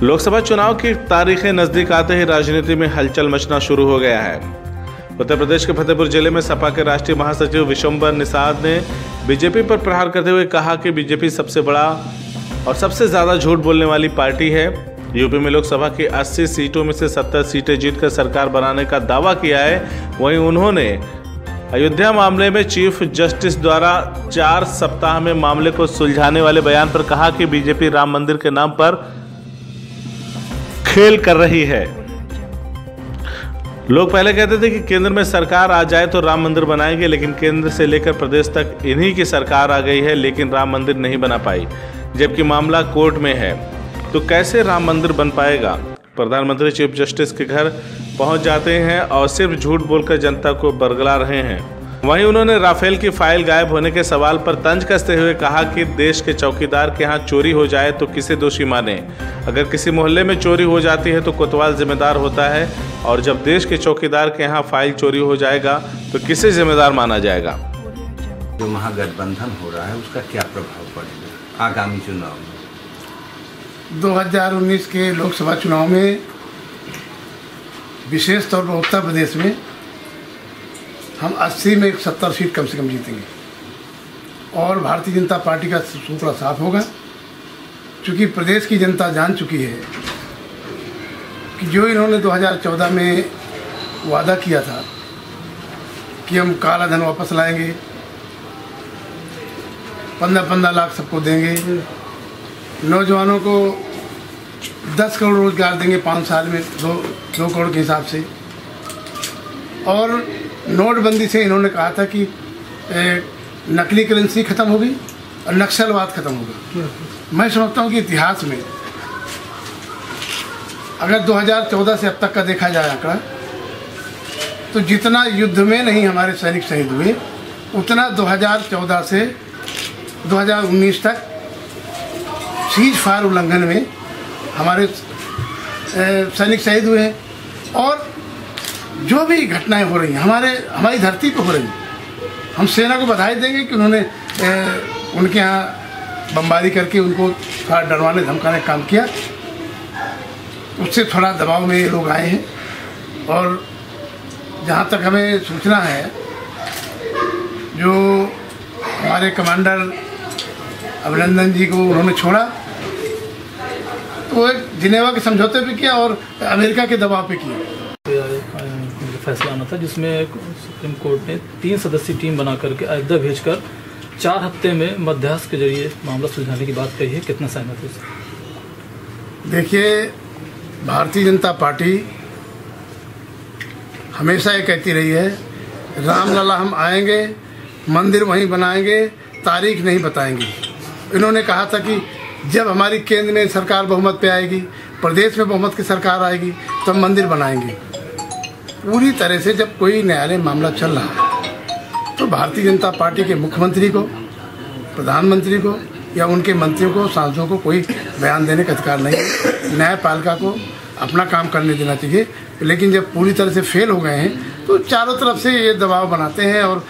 लोकसभा चुनाव की तारीखें नजदीक आते ही राजनीति में हलचल मचना शुरू हो गया है। उत्तर प्रदेश के फतेहपुर जिले में सपा के राष्ट्रीय महासचिव विशंबर निषाद ने बीजेपी पर प्रहार करते हुए कहा कि बीजेपी सबसे बड़ा और सबसे ज्यादा झूठ बोलने वाली पार्टी है। यूपी में लोकसभा की 80 सीटों में से 70 सीटें जीतकर सरकार बनाने का दावा किया है। वहीं उन्होंने अयोध्या मामले में चीफ जस्टिस द्वारा 4 सप्ताह में मामले को सुलझाने वाले बयान पर कहा कि बीजेपी राम मंदिर के नाम पर खेल कर रही है। लोग पहले कहते थे कि केंद्र में सरकार आ जाए तो राम मंदिर बनाएंगे, लेकिन केंद्र से लेकर प्रदेश तक इन्हीं की सरकार आ गई है, लेकिन राम मंदिर नहीं बना पाई। जबकि मामला कोर्ट में है तो कैसे राम मंदिर बन पाएगा। प्रधानमंत्री चीफ जस्टिस के घर पहुंच जाते हैं और सिर्फ झूठ बोलकर जनता को बरगला रहे हैं। वहीं उन्होंने राफेल की फाइल गायब होने के सवाल पर तंज कसते हुए कहा कि देश के चौकीदार के यहाँ चोरी हो जाए तो किसे दोषी माने। अगर किसी मोहल्ले में चोरी हो जाती है तो कोतवाल जिम्मेदार होता है, और जब देश के चौकीदार के यहाँ फाइल चोरी हो जाएगा तो किसे जिम्मेदार माना जाएगा। जो महागठबंधन हो रहा है उसका क्या प्रभाव पड़ेगा आगामी चुनाव में। 2019 के लोकसभा चुनाव में विशेष तौर पर उत्तर प्रदेश में हम 80 में 70 सीट कम से कम जीतेंगे और भारतीय जनता पार्टी का सूत्र साफ होगा, क्योंकि प्रदेश की जनता जान चुकी है कि जो इन्होंने 2014 में वादा किया था कि हम काला धन वापस लाएंगे, 15-15 लाख सबको देंगे, नौजवानों को 10 करोड़ रोजगार देंगे 5 साल में 2 करोड़ के हिसाब से, और नोटबंदी से इन्होंने कहा था कि नकली करेंसी ख़त्म होगी और नक्सलवाद ख़त्म होगा। मैं समझता हूँ कि इतिहास में अगर 2014 से अब तक का देखा जाए आंकड़ा, तो जितना युद्ध में नहीं हमारे सैनिक शहीद हुए, उतना 2014 से 2019 तक सीज फायर उल्लंघन में हमारे सैनिक शहीद हुए हैं। और जो भी घटनाएं हो रही हैं हमारी धरती पर हो रही हैं, हम सेना को बधाई देंगे कि उन्होंने उनके यहाँ बमबारी करके उनको थोड़ा डरवाने धमकाने का काम किया। उससे थोड़ा दबाव में ये लोग आए हैं, और जहाँ तक हमें सूचना है, जो हमारे कमांडर अभिनंदन जी को उन्होंने छोड़ा तो वो एक जिनेवा के समझौते पे किया और अमेरिका के दबाव पे किया। फैसला आना था जिसमें सुप्रीम कोर्ट ने 3 सदस्यीय टीम बना करके अयोध्या भेजकर 4 हफ्ते में मध्यस्थ के जरिए मामला सुलझाने की बात कही है। कितना सहमत है इससे? देखिए, भारतीय जनता पार्टी हमेशा ये कहती रही है, रामलला हम आएंगे, मंदिर वहीं बनाएंगे, तारीख नहीं बताएंगे। इन्होंने कहा था कि जब हमारी केंद्र में सरकार बहुमत पे आएगी, प्रदेश में बहुमत की सरकार आएगी, तो हम मंदिर बनाएंगे। पूरी तरह से जब कोई न्यायालय मामला चल रहा है तो भारतीय जनता पार्टी के मुख्यमंत्री को, प्रधानमंत्री को या उनके मंत्रियों को, सांसदों को कोई बयान देने का अधिकार नहीं है। न्यायपालिका को अपना काम करने देना चाहिए। लेकिन जब पूरी तरह से फेल हो गए हैं तो चारों तरफ से ये दबाव बनाते हैं, और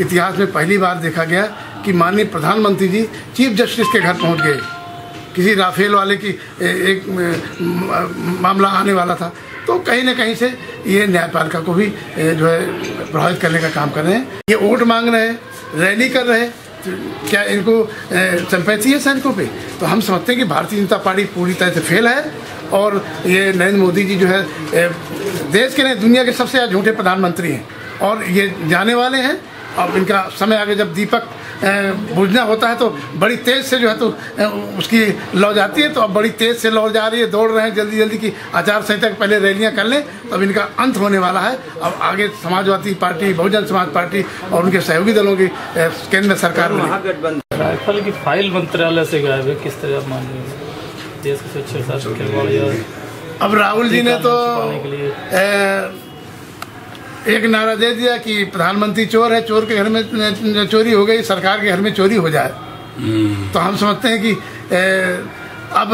इतिहास में पहली बार देखा गया कि माननीय प्रधानमंत्री जी चीफ जस्टिस के घर पहुंच गए। किसी राफेल वाले की एक मामला आने वाला था, तो कहीं ना कहीं से ये न्यायपालिका को भी जो है प्रभावित करने का काम कर रहे हैं। ये वोट मांग रहे हैं, रैली कर रहे हैं, तो क्या इनको सिंपैथी है सैनिकों पे? तो हम समझते हैं कि भारतीय जनता पार्टी पूरी तरह से फेल है, और ये नरेंद्र मोदी जी जो है देश के नहीं दुनिया के सबसे ज़्यादा झूठे प्रधानमंत्री हैं, और ये जाने वाले हैं। अब इनका समय आगे जब दीपक बुझना होता है तो बड़ी तेज़ से जो है तो उसकी लौ जाती है, तो अब बड़ी तेज़ से लौ जा रही है, दौड़ रहे हैं जल्दी जल्दी की आचार संहिता के पहले रैलियां कर लें, तब इनका अंत होने वाला है। अब आगे समाजवादी पार्टी, बहुजन समाज पार्टी और उनके सहयोगी दलों की केंद्र में सरकार महागठबंधन राइफल की फाइल मंत्रालय से गायब है, किस तरह आप मान रहे हैं? देश के सुरक्षा से खिलवाड़ या अब राहुल जी ने तो एक नारा दे दिया कि प्रधानमंत्री चोर है, चोर के घर में चोरी हो गई, सरकार के घर में चोरी हो जाए। तो हम समझते हैं कि अब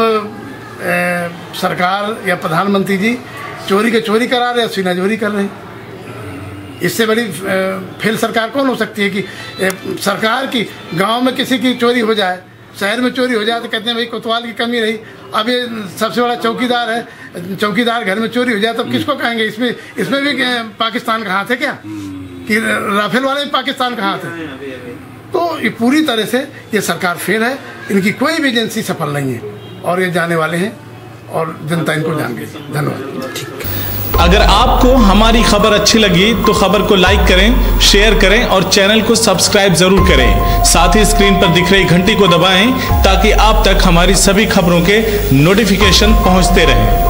सरकार या प्रधानमंत्री जी चोरी के चोरी करा रहे हैं, सीना चोरी कर रहे हैं। इससे बड़ी फेल सरकार कौन हो सकती है कि सरकार की गांव में किसी की चोरी हो जाए, शहर में चोरी हो जाए तो कहते हैं भाई कोतवाल की कमी रही। अब ये सबसे बड़ा चौकीदार है, चौकीदार घर में चोरी हो जाए तो किसको कहेंगे? इसमें भी पाकिस्तान का हाथ है क्या? कि राफेल वाले भी पाकिस्तान का हाथ है? तो ये पूरी तरह से ये सरकार फेल है, इनकी कोई भी एजेंसी सफल नहीं है और ये जाने वाले हैं और जनता इनको जान गई। धन्यवाद। अगर आपको हमारी खबर अच्छी लगी तो खबर को लाइक करें, शेयर करें और चैनल को सब्सक्राइब जरूर करें। साथ ही स्क्रीन पर दिख रही घंटी को दबाएं ताकि आप तक हमारी सभी खबरों के नोटिफिकेशन पहुंचते रहें।